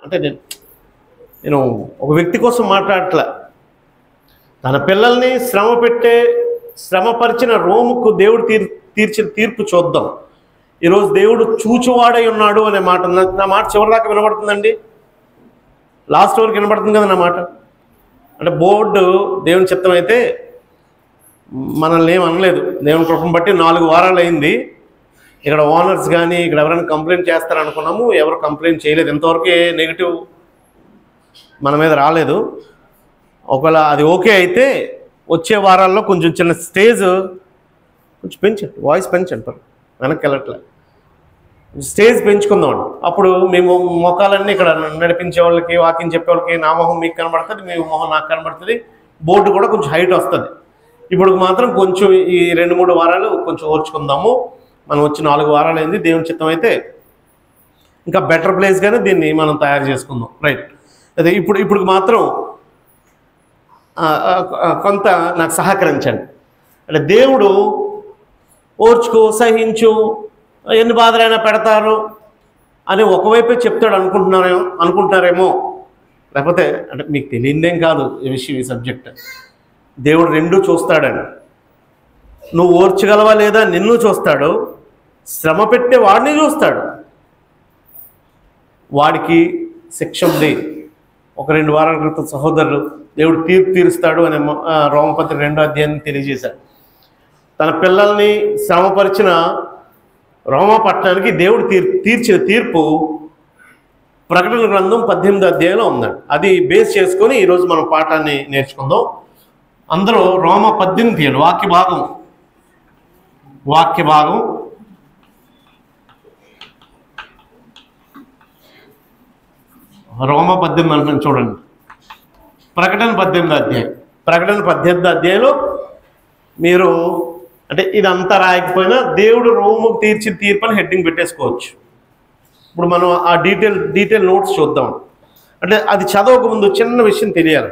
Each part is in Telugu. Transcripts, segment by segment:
అంటే నేను ఒక వ్యక్తి కోసం మాట్లాడట్లా. తన పిల్లల్ని శ్రమపరిచిన రోముకు దేవుడు తీర్చిన తీర్పు చూద్దాం. ఈరోజు దేవుడు చూచువాడై ఉన్నాడు అనే మాట, నా మాట చివరిదాకా వినబడుతుందండి, లాస్ట్ వరకు వినబడుతుంది కదా నా మాట. అంటే బోర్డు దేవుని చిత్తం అయితే మనల్ని ఏం అనలేదు. దేవుని కృపను బట్టి 4 వారాలు అయింది. ఇక్కడ ఓనర్స్ కానీ ఇక్కడ ఎవరైనా కంప్లైంట్ చేస్తారనుకున్నాము, ఎవరు కంప్లైంట్ చేయలేదు. ఇంతవరకు నెగిటివ్ మన మీద రాలేదు. ఒకవేళ అది ఓకే అయితే వచ్చే వారాల్లో కొంచెం చిన్న స్టేజ్ కొంచెం పెంచండి, వాయిస్ పెంచండి, వెనక్కి వెళ్ళట్లే, స్టేజ్ పెంచుకుందామండి. అప్పుడు మేము మొఖాలన్నీ ఇక్కడ నడిపించే వాళ్ళకి, వాకింగ్ చెప్పే వాళ్ళకి నా మొహం మీకు కనబడుతుంది, మీ మొహం నాకు కనబడుతుంది, బోర్డు కూడా కొంచెం హైట్ వస్తుంది. ఇప్పుడు మాత్రం కొంచెం ఈ 2-3 వారాలు కొంచెం ఓర్చుకుందాము. మనం వచ్చి 4 వారాలు అయింది. దేవుని చిత్తం అయితే ఇంకా బెటర్ ప్లేస్గానే దీన్ని మనం తయారు చేసుకుందాం. రైట్. అదే ఇప్పుడు మాత్రం కొంత నాకు సహకరించండి. అంటే దేవుడు ఓర్చుకో, సహించు, ఎన్ని బాధలైనా పెడతారు అని ఒకవైపే చెప్తాడు అనుకుంటున్నారేమో. లేకపోతే అంటే మీకు తెలియదేం కాదు ఈ విషయం, ఈ సబ్జెక్ట్. దేవుడు 2 చూస్తాడండి. నువ్వు ఓర్చగలవా లేదా నిన్ను చూస్తాడు, శ్రమ పెట్టే వాడిని చూస్తాడు. వాడికి శిక్ష ఉంది. ఒక 2 వారాల క్రితం సహోదరులు దేవుడు తీర్పు తీరుస్తాడు అనే రోమపత్రిక 2వ అధ్యాయాన్ని తెలియజేశాడు. తన పిల్లల్ని శ్రమపరిచిన రోమా పట్టణానికి దేవుడు తీర్చిన తీర్పు ప్రకటన గ్రంథం 18వ అధ్యాయంలో ఉందండి. అది బేస్ చేసుకొని ఈరోజు మనం పాఠాన్ని నేర్చుకుందాం. అందరూ రోమా 18 తీయండి, వాక్య భాగం రోమా 18 అంటున్నాను చూడండి. ప్రకటన 18వ అధ్యాయం. ప్రకటన 18వ అధ్యాయంలో మీరు అంటే ఇదంతా రాయకపోయినా దేవుడు రోముకు తీర్చిన తీర్పు అని హెడ్డింగ్ పెట్టేసుకోవచ్చు. ఇప్పుడు మనం ఆ డీటెయిల్ నోట్స్ చూద్దాం. అంటే అది చదవక ముందు చిన్న విషయం తెలియాలి.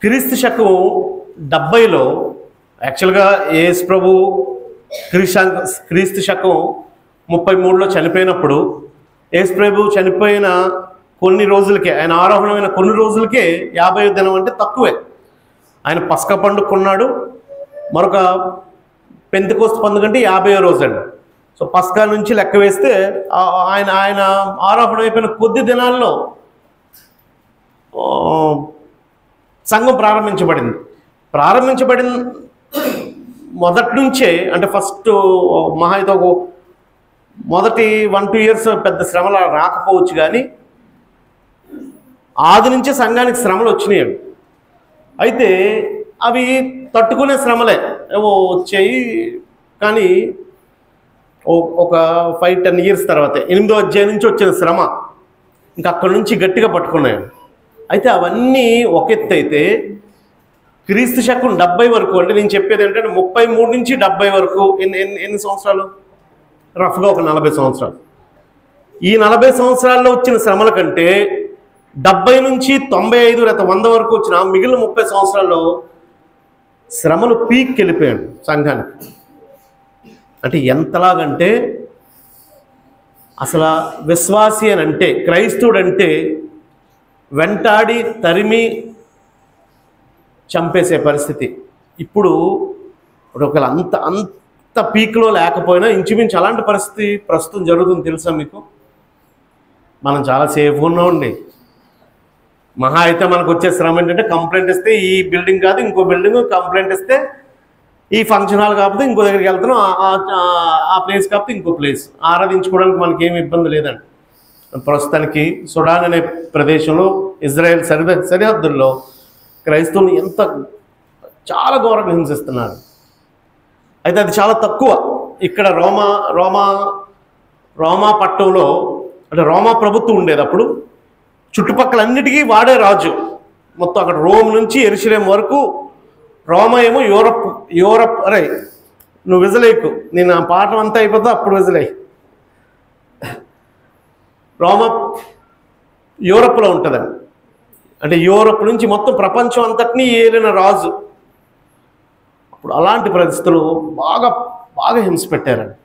క్రీస్తు శకం 70లో యాక్చువల్గా యేసు ప్రభు క్రీస్తు శకం 33లో చనిపోయినప్పుడు యేసు ప్రభు చనిపోయిన కొన్ని రోజులకే, ఆయన ఆరోహణమైన కొన్ని రోజులకే 50వ దినం అంటే తక్కువే. ఆయన పస్కా పండుగ కొన్నాడు, మరొక పెంతెకోస్తు పండుగ అంటే 50వ రోజు అండి. సో పస్కా నుంచి లెక్క వేస్తే ఆయన ఆరోహణ అయిపోయిన కొద్ది దినాల్లో సంఘం ప్రారంభించబడిన మొదటి నుంచే, అంటే ఫస్ట్ మహా అయితే మొదటి 1-2 ఇయర్స్ పెద్ద శ్రమలు రాకపోవచ్చు, కానీ ఆది నుంచే సంఘానికి శ్రమలు వచ్చినాయండి. అయితే అవి తట్టుకునే శ్రమలే ఏవో వచ్చాయి. కానీ ఒక 5-10 ఇయర్స్ తర్వాత 8వ అధ్యాయం నుంచి వచ్చిన శ్రమ ఇంకా అక్కడి నుంచి గట్టిగా పట్టుకున్నాయి. అయితే అవన్నీ ఒక ఎత్తు అయితే క్రీస్తు శకం 70 వరకు, అంటే నేను చెప్పేది ఏంటంటే 33 నుంచి 70 వరకు ఎన్ని సంవత్సరాలు, రఫ్గా ఒక 40 సంవత్సరాలు. ఈ 40 సంవత్సరాల్లో వచ్చిన శ్రమల కంటే 70 నుంచి 95 లేదా 100 వరకు వచ్చిన మిగిలిన 30 సంవత్సరాల్లో శ్రమలు పీక్కి వెళ్ళిపోయాడు సంఘానికి. అంటే ఎంతలాగంటే అసలు విశ్వాసి అని అంటే, క్రైస్తవుడు అంటే వెంటాడి తరిమి చంపేసే పరిస్థితి. ఇప్పుడు ఒకవేళ అంత పీక్లో లేకపోయినా ఇంచుమించు అలాంటి పరిస్థితి ప్రస్తుతం జరుగుతుంది. తెలుసా మీకు? మనం చాలా సేఫ్గా ఉన్నామండి. మహా అయితే మనకు వచ్చే శ్రమ ఏంటంటే కంప్లైంట్ ఇస్తే ఈ బిల్డింగ్ కాదు ఇంకో బిల్డింగ్, కంప్లైంట్ ఇస్తే ఈ ఫంక్షన్ హాల్ కాకపోతే ఇంకో దగ్గరికి వెళ్తున్నాం, ఆ ప్లేస్ కాకపోతే ఇంకో ప్లేస్. ఆరాధించుకోవడానికి మనకి ఏమి ఇబ్బంది లేదండి. ప్రస్తుతానికి సుడాన్ అనే ప్రదేశంలో ఇజ్రాయెల్ సరిహద్దుల్లో క్రైస్తవులు చాలా ఘోరంగా హింసిస్తున్నారు. అయితే అది చాలా తక్కువ. ఇక్కడ రోమా పట్టణంలో అంటే రోమా ప్రభుత్వం ఉండేది. అప్పుడు చుట్టుపక్కలన్నిటికీ వాడే రాజు. మొత్తం అక్కడ రోమ్ నుంచి యెరూషలేం వరకు. రోమా ఏమో యూరప్. అరే నువ్వు విజలేకు, నేను ఆ పాఠం అంతా అయిపోతా అప్పుడు విజలే. రోమా యూరప్లో ఉంటుందండి. అంటే యూరప్ నుంచి మొత్తం ప్రపంచం అంతటినీ ఏలిన రాజు. అప్పుడు అలాంటి పరిస్థితులు బాగా హింస పెట్టారండి.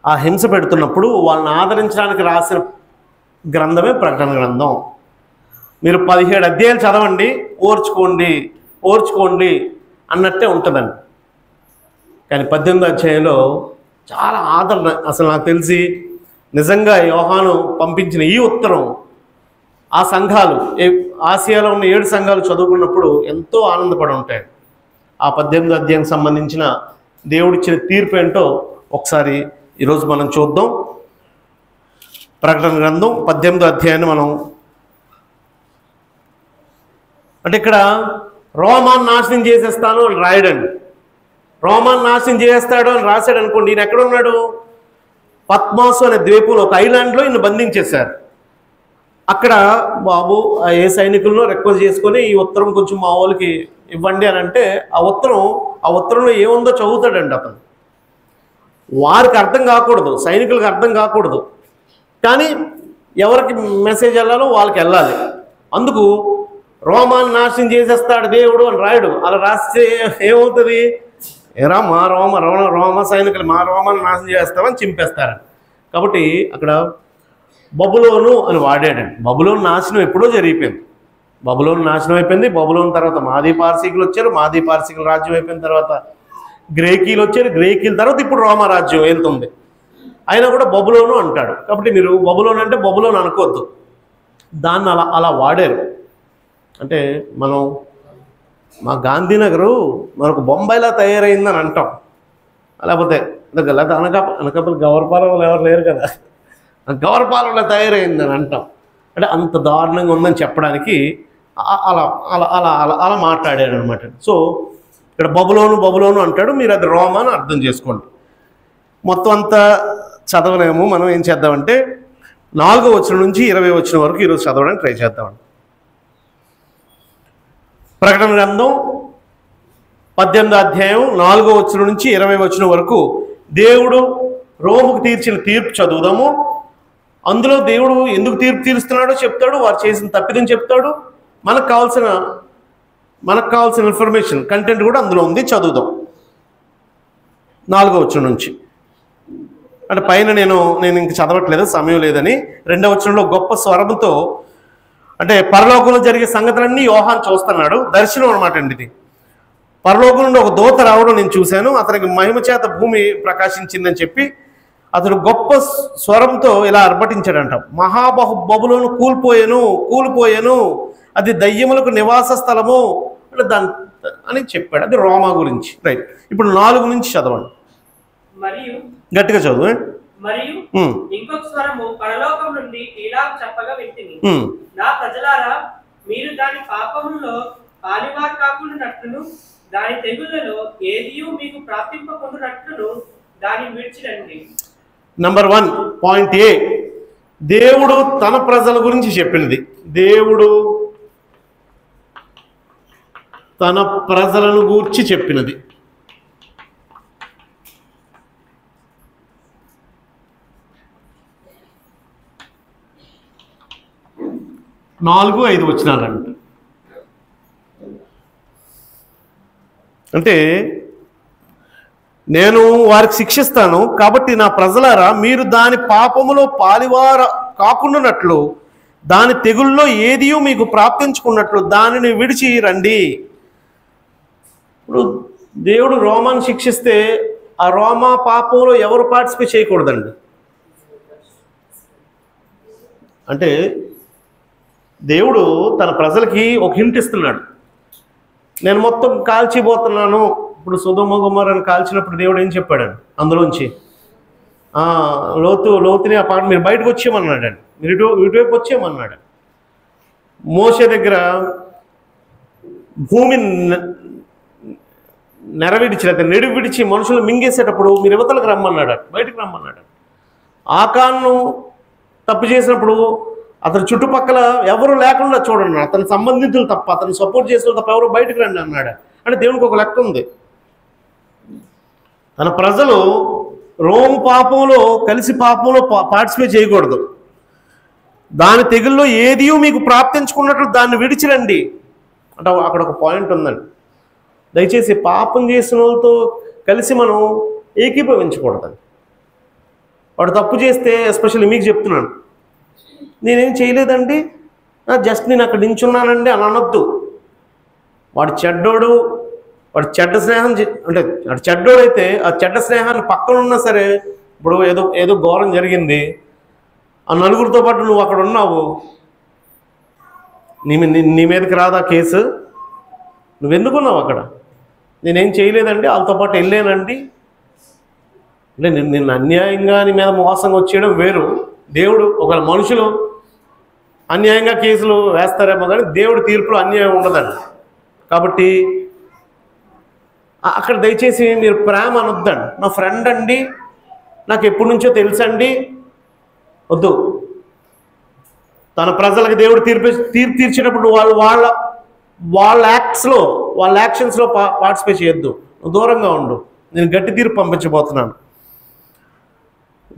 ఆ హింస పెడుతున్నప్పుడు వాళ్ళని ఆదరించడానికి రాసిన గ్రంథమే ప్రకటన గ్రంథం. మీరు 17 అధ్యాయాలు చదవండి, ఓర్చుకోండి ఓర్చుకోండి అన్నట్టే ఉంటుందండి. కానీ 18వ అధ్యాయంలో చాలా ఆదరణ. అసలు నాకు తెలిసి నిజంగా యోహాను పంపించిన ఈ ఉత్తరం ఆ సంఘాలు, ఆసియాలో ఉన్న 7 సంఘాలు చదువుకున్నప్పుడు ఎంతో ఆనందపడి ఉంటాయి. ఆ 18వ అధ్యాయం సంబంధించిన దేవుడిచ్చిన తీర్పు ఏంటో ఒకసారి ఈరోజు మనం చూద్దాం. ప్రకటన గ్రంథం 18వ అధ్యాయాన్ని మనం, అంటే ఇక్కడ రోమాన్ని నాశనం చేసేస్తాను అని రాయడండి. రోమాన్ని నాశనం చేస్తాడు అని రాశాడు అనుకోండి, ఈయన ఎక్కడున్నాడు? పద్మాసు అనే ద్వీపంలో ఒక ఐలాండ్లో ఈయన బంధించేశారు. అక్కడ బాబు ఏ సైనికులను రిక్వెస్ట్ చేసుకొని ఈ ఉత్తరం కొంచెం మా వాళ్ళకి ఇవ్వండి అని అంటే ఆ ఉత్తరంలో ఏముందో చదువుతాడండి అతను. వారికి అర్థం కాకూడదు, సైనికులకు అర్థం కాకూడదు, కానీ ఎవరికి మెసేజ్ వెళ్ళాలో వాళ్ళకి వెళ్ళాలి. అందుకు రోమాన్ని నాశనం చేసేస్తాడు దేవుడు అని రాయడు. అలా రాస్తే ఏమవుతుంది? ఏరా మా రోమ సైనికులు మా రోమాన్ని నాశనం చేస్తామని చింపేస్తారని. కాబట్టి అక్కడ బబులోను అని వాడాడండి. బబులోను నాశనం ఎప్పుడో జరిగిపోయింది. బబులోను నాశనం అయిపోయింది. బబులోను తర్వాత మాదీ పార్సీకులు వచ్చారు. మాదీ పార్సీకుల రాజ్యం అయిపోయిన తర్వాత గ్రేకీలు వచ్చారు. గ్రేకీల తర్వాత ఇప్పుడు రోమా రాజ్యం వెళ్తుంది. అయినా కూడా బబులోను అంటాడు. కాబట్టి మీరు బబులోను అంటే బబులోను అనుకోవద్దు, దాన్ని అలా వాడారు. అంటే మనం మా గాంధీనగరు మనకు బొంబాయిలా తయారైందని అంటాం, లేకపోతే అనకాపల్లి గవర్పాలెంలో ఎవరు లేరు కదా, గవర్పాలెంలో తయారైందని అంటాం. అంటే అంత దారుణంగా ఉందని చెప్పడానికి అలా అలా అలా అలా అలా మాట్లాడాడు అనమాట. సో ఇక్కడ బబులోను అంటాడు, మీరు అది రోమా అని అర్థం చేసుకోండి. మొత్తం అంతా చదవలేము, మనం ఏం చేద్దామంటే 4వ వచనం నుంచి 20వ వచనం వరకు ఈరోజు చదవడానికి ట్రై చేద్దామండి. ప్రకటన గ్రంథం 18వ అధ్యాయం 4వ వచనం నుంచి 20వ వచనం వరకు దేవుడు రోముకు తీర్చిన తీర్పు చదువుదాము. అందులో దేవుడు ఎందుకు తీర్పు తీరుస్తున్నాడో చెప్తాడు, వారు చేసిన తప్పిదం చెప్తాడు. మనకు కావాల్సిన ఇన్ఫర్మేషన్ కంటెంట్ కూడా అందులో ఉంది. చదువుదాం 4వ వచనం నుంచి. అంటే పైన నేను ఇంక చదవట్లేదు, సమయం లేదని. 2వ వచనంలో గొప్ప స్వరంతో, అంటే పరలోకంలో జరిగే సంగతులన్నీ యోహాను చూస్తున్నాడు. దర్శనం అనమాట అండి ఇది. పరలోకం నుండి ఒక దూత రావడం నేను చూశాను, అతనికి మహిమ చేత భూమి ప్రకాశించిందని చెప్పి అతడు గొప్ప స్వరంతో ఇలా అర్భటించాడంట. బబులోను కూలిపోయాను, అది దయ్యములకు నివాస స్థలము అంటే దాని అని చెప్పాడు. అది రోమా గురించి. రైట్, ఇప్పుడు 4 నుంచి చదవండి, గట్టిగా చదువు. మరియు ఇంకొక స్వరము పరలోకం నుండి ఇలా చెప్పగా వింటిని, నా ప్రజలారా, మీరు దాని పాపములో పాలివారు కాకుండానట్లును దాని తెగుళ్లలో ఏదియూ మీకు ప్రాప్తింపకుండానట్లును దాన్ని విడిచిరండి. నంబర్ 1 పాయింట్ ఏ, దేవుడు తన ప్రజల గురించి చెప్పినది. దేవుడు తన ప్రజలను గూర్చి చెప్పినది. 4-5 వచనాలంట. అంటే నేను వారికి శిక్షిస్తాను కాబట్టి నా ప్రజలారా, మీరు దాని పాపములో పాలివార కాకుండానట్లు దాని తెగుల్లో ఏదియూ మీకు ప్రాప్తించుకున్నట్లు దానిని విడిచి రండి. ఇప్పుడు దేవుడు రోమాను శిక్షిస్తే ఆ రోమా పాపంలో ఎవరు పార్టిసిపేట్ చేయకూడదండి. అంటే దేవుడు తన ప్రజలకి ఒక హింట్ ఇస్తున్నాడు. నేను మొత్తం కాల్చిపోతున్నాను. ఇప్పుడు సొదొమ గొమొర్రాను కాల్చినప్పుడు దేవుడు ఏం చెప్పాడండి? అందులోంచి లోతుని ఆ పాట మీరు బయటకు వచ్చేయమన్నాడండి, మీరు ఇటువైపు వచ్చేయమన్నాడు. మోషే దగ్గర భూమి నెరవిడిచి విడిచి మనుషులు మింగేసేటప్పుడు మీరు యువతలకు రమ్మన్నాడు, బయటకు రమ్మన్నాడు. ఆకాను తప్పు చేసినప్పుడు అతని చుట్టుపక్కల ఎవరు లేకుండా చూడండి, అతని సంబంధితులు తప్ప, అతను సపోర్ట్ చేసిన తప్ప ఎవరు బయటకు రండి అన్నాడు. అంటే దేవునికి ఒక లెక్క ఉంది. తన ప్రజలు రోము పాపంలో కలిసి పాపంలో పార్టిసిపేట్ చేయకూడదు. దాని తెగుల్లో ఏదియూ మీకు ప్రాప్తించుకున్నట్లు దాన్ని విడిచిరండి అంటే అక్కడ ఒక పాయింట్ ఉందండి. దయచేసి పాపం చేసిన వాళ్ళతో కలిసి మనం ఏకీభవించకూడదండి. వాడు తప్పు చేస్తే, ఎస్పెషల్లీ మీకు చెప్తున్నాను, నేనేం చేయలేదండి, జస్ట్ నేను అక్కడ నించున్నానండి అని అనొద్దు. వాడు చెడ్డోడు, వాడు చెడ్డ స్నేహం అంటే వాడు చెడ్డోడైతే ఆ చెడ్డ స్నేహాన్ని పక్కన ఉన్నా సరే, ఇప్పుడు ఏదో ఘోరం జరిగింది, ఆ నలుగురితో పాటు నువ్వు అక్కడ ఉన్నావు, నీ మీదకి రాదా కేసు? నువ్వెందుకున్నావు అక్కడ? నేనేం చేయలేదండి, వాళ్ళతో పాటు వెళ్ళానండి. అంటే నిన్ను అన్యాయంగా నీ మీద మోసంగా వచ్చేయడం వేరు. దేవుడు ఒకవేళ మనుషులు అన్యాయంగా కేసులు వేస్తారేమో కానీ దేవుడి తీర్పులో అన్యాయం ఉండదండి. కాబట్టి అక్కడ దయచేసి మీరు ప్రేమ అనొద్దండి. నా ఫ్రెండ్ అండి, నాకు ఎప్పటి నుంచో తెలుసండి, వద్దు. తన ప్రజలకు దేవుడు తీర్చేటప్పుడు వాళ్ళ యాక్షన్స్లో పార్టిసిపేట్ చేయొద్దు. దూరంగా ఉండు. నేను గట్టి తీర్పు పంపించబోతున్నాను.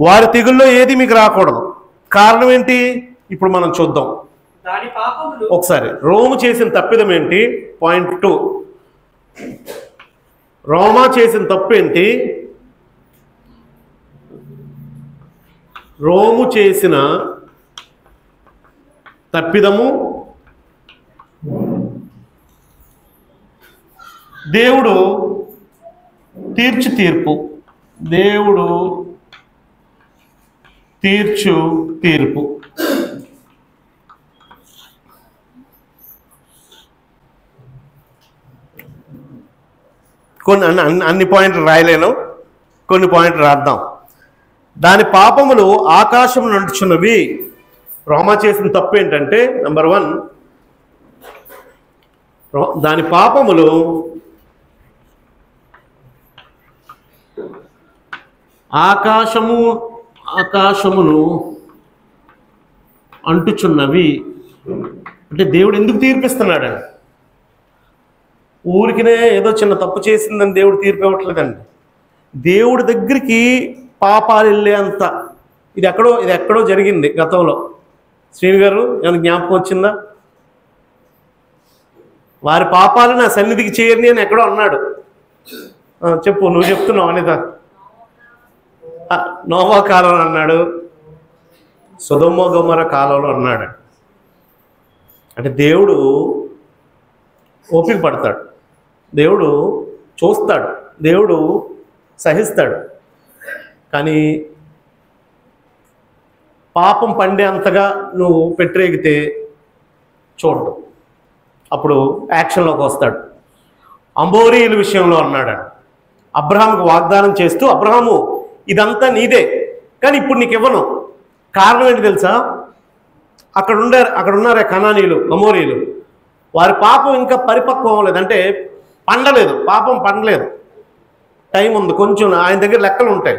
వారి తెగుల్లో ఏది మీకు రాకూడదు. కారణం ఏంటి? ఇప్పుడు మనం చూద్దాం ఒకసారి. రోము చేసిన తప్పిదం ఏంటి? పాయింట్ 2. రోమా చేసిన తప్పు ఏంటి? రోము చేసిన తప్పిదము దేవుడు తీర్చు తీర్పు. దేవుడు తీర్చు తీర్పు. అన్ని పాయింట్లు రాయలేను, కొన్ని పాయింట్లు రాద్దాం. దాని పాపములు ఆకాశం నడుచున్నవి. రోమా చేసిన తప్పు ఏంటంటే నెంబర్ 1, దాని పాపములు ఆకాశమును అంటుచున్నవి. అంటే దేవుడు ఎందుకు తీర్పిస్తున్నాడండి? ఊరికినే ఏదో చిన్న తప్పు చేసిందని దేవుడు తీర్పు ఇవ్వట్లేదండి. దేవుడి దగ్గరికి పాపాలు వెళ్ళే అంత ఇది ఎక్కడో జరిగింది గతంలో. శ్రీని గారు ఏమైనా జ్ఞాపకం వచ్చిందా? వారి పాపాలు నా సన్నిధికి చేయని అని ఎక్కడో అన్నాడు. చెప్పు, నువ్వు చెప్తున్నావు అనిత. నోవా కాలంలో అన్నాడు, సొదొమ గొమొర్రా కాలంలో అన్నాడు. అంటే దేవుడు ఓపిక పడతాడు, దేవుడు చూస్తాడు, దేవుడు సహిస్తాడు. కానీ పాపం పండే అంతగా నువ్వు పెట్టరేగితే చూడు, అప్పుడు యాక్షన్లోకి వస్తాడు. అమోరీయుల విషయంలో అన్నాడు, అబ్రహాముకు వాగ్దానం చేస్తూ, అబ్రహాము ఇదంతా నీదే, కానీ ఇప్పుడు నీకు ఇవ్వను. కారణం ఏంటి తెలుసా? అక్కడ ఉన్నారే కనానీయులు, అమోరీయులు, వారి పాపం ఇంకా పరిపక్వం అవ్వలేదు, అంటే పండలేదు, పాపం పండలేదు, టైం ఉంది కొంచెం. ఆయన దగ్గర లెక్కలు ఉంటాయి.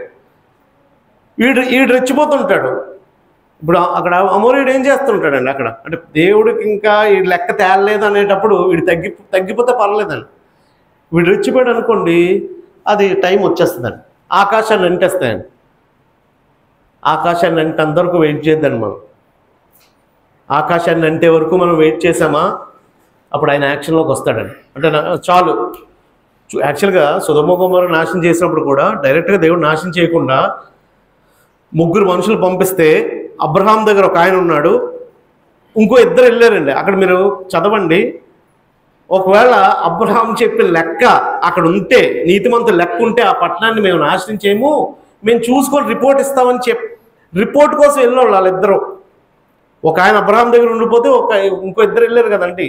వీడు రెచ్చిపోతుంటాడు. ఇప్పుడు అక్కడ అమోరీయుడు ఏం చేస్తుంటాడండి అక్కడ? అంటే దేవుడికి ఇంకా ఈ లెక్క తేలలేదు అనేటప్పుడు వీడు తగ్గిపోతే పర్లేదండి. వీడు రెచ్చిపోయాడు అనుకోండి, అది టైం వచ్చేస్తుందండి, ఆకాశాన్ని అంటేస్తాయండి. ఆకాశాన్ని అంటే అంతవరకు వెయిట్ చేద్దాం మనం. ఆకాశాన్ని అంటే వరకు మనం వెయిట్ చేసామా, అప్పుడు ఆయన యాక్షన్లోకి వస్తాడండి. అంటే చాలు. యాక్చువల్గా సొదొమ గొమొర్రా నాశనం చేసినప్పుడు కూడా డైరెక్ట్గా దేవుడు నాశనం చేయకుండా 3 మనుషులు పంపిస్తే, అబ్రహాం దగ్గర ఒక ఆయన ఉన్నాడు, ఇంకో 2 వెళ్ళారండి. అక్కడ మీరు చదవండి. ఒకవేళ అబ్రహాం చెప్పిన లెక్క అక్కడ ఉంటే, నీతిమంతుల లెక్క ఉంటే, ఆ పట్టణాన్ని మేము నాశనం చేయము, మేము చూసుకొని రిపోర్ట్ ఇస్తామని రిపోర్ట్ కోసం వెళ్ళినోళ్ళు వాళ్ళిద్దరూ. ఒక ఆయన అబ్రహాం దగ్గర ఉండిపోతే ఇంకో 2 వెళ్ళారు కదండి,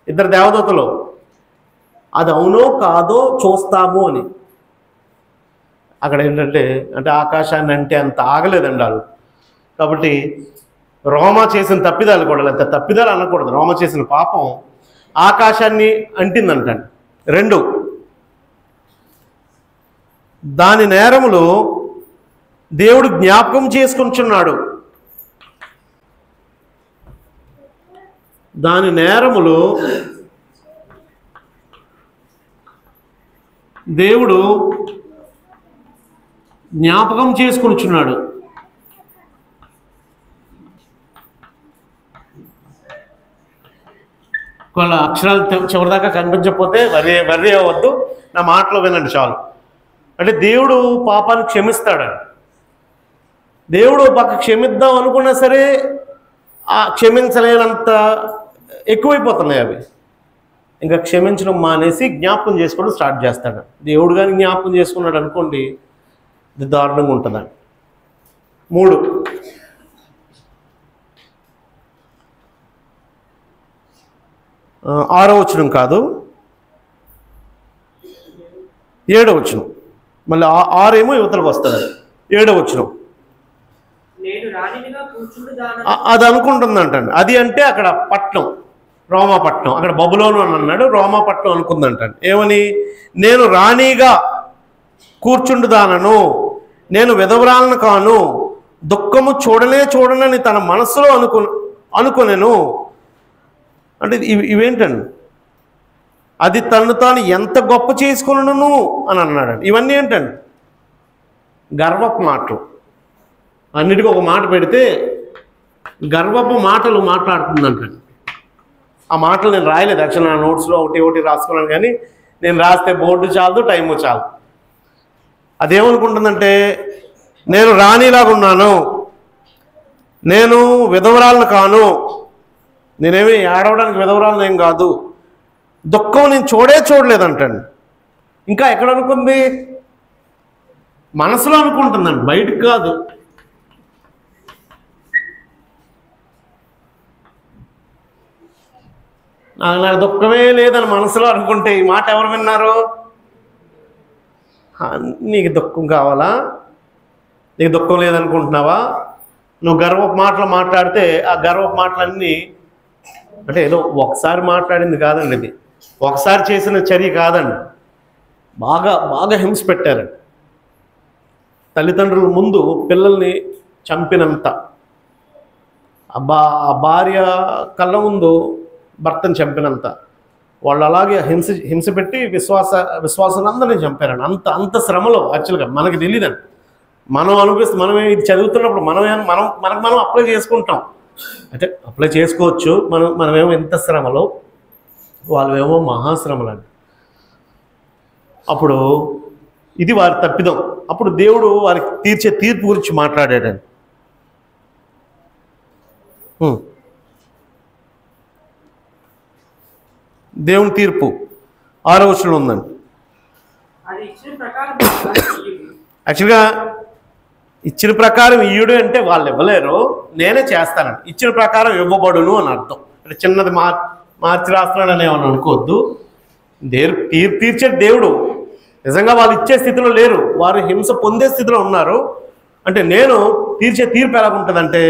2 దేవదూతలు. అది అవునో కాదో చూస్తాము అని. అక్కడ ఏంటంటే ఆకాశాన్ని అంటే అంత ఆగలేదండి వాళ్ళు. కాబట్టి రోమా చేసిన తప్పిదాలు కూడా, లేకపోతే తప్పిదాలు అనకూడదు, రోమా చేసిన పాపం ఆకాశాన్ని అంటిందంటండి. 2, దాని నేరములు దేవుడు జ్ఞాపకం చేసుకుంటున్నాడు. దాని నేరములు దేవుడు జ్ఞాపకం చేసుకుంటున్నాడు. కొన్ని అక్షరాలు చివరిదాకా కనిపించకపోతే వర్రీ అవ్వద్దు, నా మాటలో వినండి చాలు. అంటే దేవుడు పాపాన్ని క్షమిస్తాడు. దేవుడు పక్క క్షమిద్దాం అనుకున్నా సరే క్షమించలేనంత ఎక్కువైపోతున్నాయి అవి. ఇంకా క్షమించడం మానేసి జ్ఞాపకం చేసుకోవడం స్టార్ట్ చేస్తాడు. దేవుడు కానీ జ్ఞాపకం చేసుకున్నాడు అనుకోండి, ఇది దారుణంగా ఉంటుందండి. 3 6వ వచనం కాదు, 7వ వచనం. మళ్ళీ 6 ఏమో యువతలకు వస్తుంది. 7వ వచనం అది అనుకుంటుందంటండి. అది అంటే అక్కడ పట్నం, రోమాపట్నం, అక్కడ బబులోను అని అన్నాడు, రోమాపట్నం అనుకుందంటండి. ఏమని? నేను రాణిగా కూర్చుండుదానను, నేను విధవరాలను కాను, దుఃఖము చూడనని తన మనసులో అనుకునేను. అంటే ఇవేంటండి? అది తను తాను ఎంత గొప్ప చేసుకున్నాను అని అన్నాడండి. ఇవన్నీ ఏంటండి? గర్వపు మాటలు. అన్నిటికీ ఒక మాట పెడితే గర్వపు మాటలు మాట్లాడుతుందంటండి. ఆ మాటలు నేను రాయలేదు యాక్చువల్, నా నోట్స్లో ఒకటి రాసుకున్నాను, కానీ నేను రాస్తే బోర్డు చాలదు, టైము చాలు. అదేమనుకుంటుందంటే, నేను రాణిలాగా ఉన్నాను, నేను విధవరాలను కాను, నేనేమి ఏడవడానికి విధవరాలను ఏం కాదు, దుఃఖం నేను చూడలేదంటండి. ఇంకా ఎక్కడ అనుకుంది? మనసులో అనుకుంటుందండి, బయటికి కాదు. నాకు దుఃఖమే లేదని మనసులో అనుకుంటే ఈ మాట ఎవరు విన్నారు? నీకు దుఃఖం కావాలా? నీకు దుఃఖం లేదనుకుంటున్నావా? నువ్వు గర్వపు మాటలు మాట్లాడితే ఆ గర్వపు మాటలన్నీ అంటే ఏదో ఒకసారి మాట్లాడింది కాదండి, ఇది ఒకసారి చేసిన చర్య కాదండి. బాగా బాగా హింస పెట్టారండి. తల్లిదండ్రుల ముందు పిల్లల్ని చంపినంత, ఆ భార్య కళ్ళ ముందు భర్తను చంపినంత, వాళ్ళు అలాగే హింస పెట్టి విశ్వాసాలందరినీ చంపారండి. అంత శ్రమలో యాక్చువల్గా మనకి తెలియదండి. మనం మనమే ఇది చదువుతున్నప్పుడు మనం అప్లై చేసుకుంటాం, అంటే అప్లై చేసుకోవచ్చు. మనమేమో ఎంత శ్రమలో, వాళ్ళేమో మహాశ్రమలండి. అప్పుడు ఇది వారి తప్పిదం. అప్పుడు దేవుడు వారికి తీర్చే తీర్పు గురించి మాట్లాడాడండి. దేవుని తీర్పు 6వ వచనంలో ఉందండి. యాక్చువల్గా ఇచ్చిన ప్రకారం ఇయ్యుడు అంటే వాళ్ళు ఇవ్వలేరు, నేనే చేస్తానండి. ఇచ్చిన ప్రకారం ఇవ్వబడును అని అర్థం. అంటే చిన్నది మార్చి రాస్తున్నాడని ఏమని అనుకోవద్దు. తీర్చే దేవుడు. నిజంగా వాళ్ళు ఇచ్చే స్థితిలో లేరు, వారు హింస పొందే స్థితిలో ఉన్నారు. అంటే నేను తీర్చే తీర్పు ఎలా ఉంటుందంటే,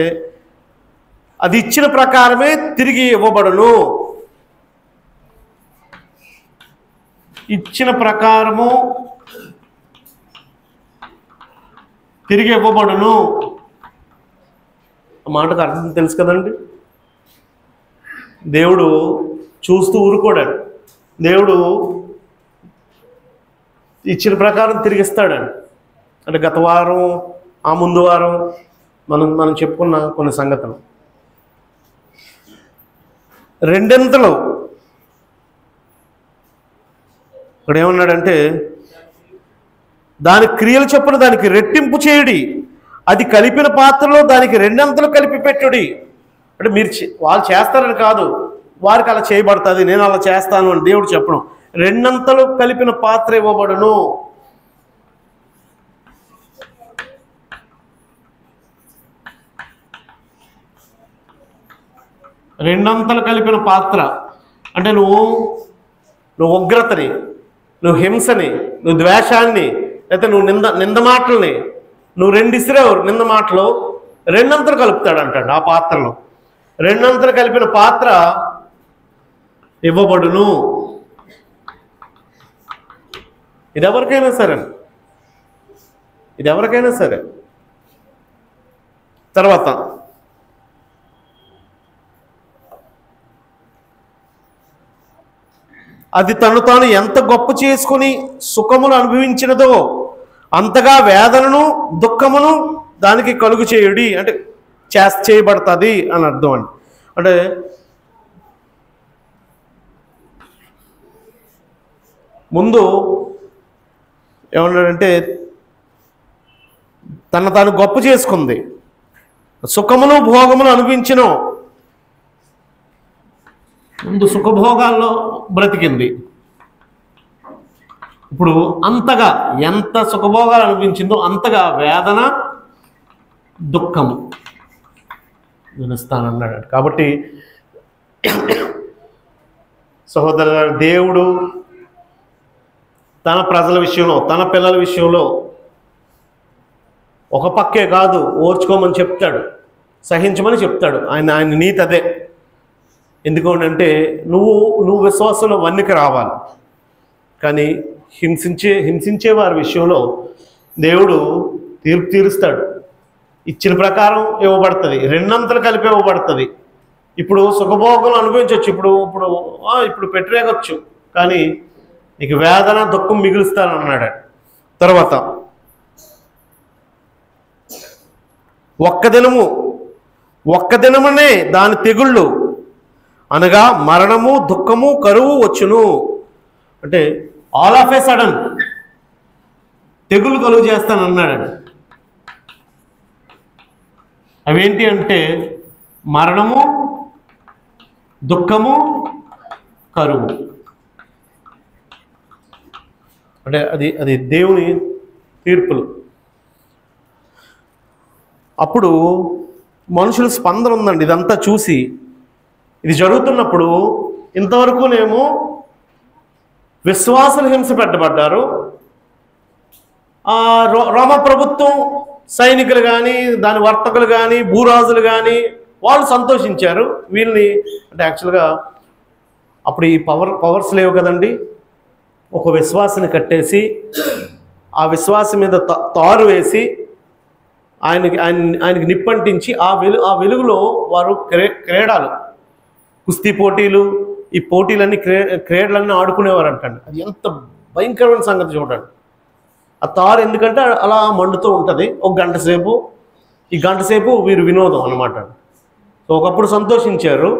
అది ఇచ్చిన ప్రకారమే తిరిగి ఇవ్వబడును. ఇచ్చిన ప్రకారము తిరిగి ఇవ్వబడును. ఆ మాటకు అర్థం తెలుసు కదండి. దేవుడు చూస్తూ ఊరుకోడాడు. దేవుడు ఇచ్చిన ప్రకారం తిరిగిస్తాడండి. అంటే గత వారం, ఆ ముందు వారం మనం చెప్పుకున్న కొన్ని సంగతులు. రెండింతలు ఇక్కడ ఏమన్నాడంటే, దాని క్రియలు చొప్పున దానికి రెట్టింపు చేయుడి, అది కలిపిన పాత్రలో దానికి రెండంతలు కలిపి పెట్టుడి. అంటే వాళ్ళు చేస్తారని కాదు, వారికి అలా చేయబడుతుంది, నేను అలా చేస్తాను అని దేవుడు చెప్పడం. రెండంతలు కలిపిన పాత్ర ఇవ్వబడును. రెండంతలు కలిపిన పాత్ర అంటే నువ్వు ఉగ్రతని, నువ్వు హింసని, నువ్వు ద్వేషాన్ని, లేకపోతే నువ్వు నింద మాటల్ని నువ్వు ఇసిరేవు. నింద మాటలు రెండంతలు కలుపుతాడు అంటాడు. ఆ పాత్రలో రెండంతలు కలిపిన పాత్ర ఇవ్వబడును. ఇది ఎవరికైనా సరే. తర్వాత అది తను తాను ఎంత గొప్ప చేసుకుని సుఖమును అనుభవించినదో అంతగా వేదనను దుఃఖమును దానికి కలుగు చేయుడి. అంటే చేయబడుతుంది అని అర్థం అండి. అంటే ముందు ఏమన్నాడంటే, తను తాను గొప్ప చేసుకుంది, సుఖమును భోగమును అనుభవించను, ముందు సుఖభోగాల్లో బ్రతికింది, ఇప్పుడు అంతగా ఎంత సుఖభోగాలు అనిపించిందో అంతగా వేదన దుఃఖము వినిస్తానన్నాడు. కాబట్టి సహోదర, దేవుడు తన ప్రజల విషయంలో, తన పిల్లల విషయంలో ఒక పక్కే కాదు, ఓర్చుకోమని చెప్తాడు, సహించమని చెప్తాడు. ఆయన నీతి అదే. ఎందుకంటే నువ్వు విశ్వాసంలో వన్నికి రావాలి. కానీ హింసించే వారి విషయంలో దేవుడు తీర్పు తీరుస్తాడు. ఇచ్చిన ప్రకారం ఇవ్వబడుతుంది, రెండంతలు కలిపి ఇవ్వబడుతుంది. ఇప్పుడు సుఖభోగం అనుభవించవచ్చు, ఇప్పుడు పెట్టరేగచ్చు, కానీ నీకు వేదన దుఃఖం మిగులుస్తానన్నాడు. తర్వాత ఒక్క దినమునే దాని తెగుళ్ళు అనగా మరణము, దుఃఖము, కరువు వచ్చును. అంటే ఆల్ ఆఫ్ ఏ సడన్ తెగులు కలుగు చేస్తానన్నాడు. అవేంటి అంటే మరణము, దుఃఖము, కరువు. అంటే అది దేవుని తీర్పులు. అప్పుడు మనుషుల స్పందన ఉందండి. ఇదంతా చూసి ఇది జరుగుతున్నప్పుడు ఇంతవరకునేమో విశ్వాసులు హింస పెట్టబడ్డారు. రోమ ప్రభుత్వం సైనికులు కానీ, దాని వర్తకులు కానీ, భూరాజులు కానీ వాళ్ళు సంతోషించారు. వీళ్ళని అంటే యాక్చువల్గా అప్పుడు ఈ పవర్స్ లేవు కదండి. ఒక విశ్వాసిని కట్టేసి ఆ విశ్వాసం మీద తారు వేసి ఆయనకి నిప్పంటించి ఆ వెలుగులో వారు క్రీడలు, కుస్తీ పోటీలు, ఈ పోటీలన్నీ క్రీడలన్నీ ఆడుకునేవారు అంటండి. అది ఎంత భయంకరమైన సంగతి చూడండి. ఆ తారు ఎందుకంటే అలా మండుతూ ఉంటుంది ఒక గంట సేపు. ఈ గంట సేపు వీరు వినోదం అనమాట. సో ఒకప్పుడు సంతోషించారు,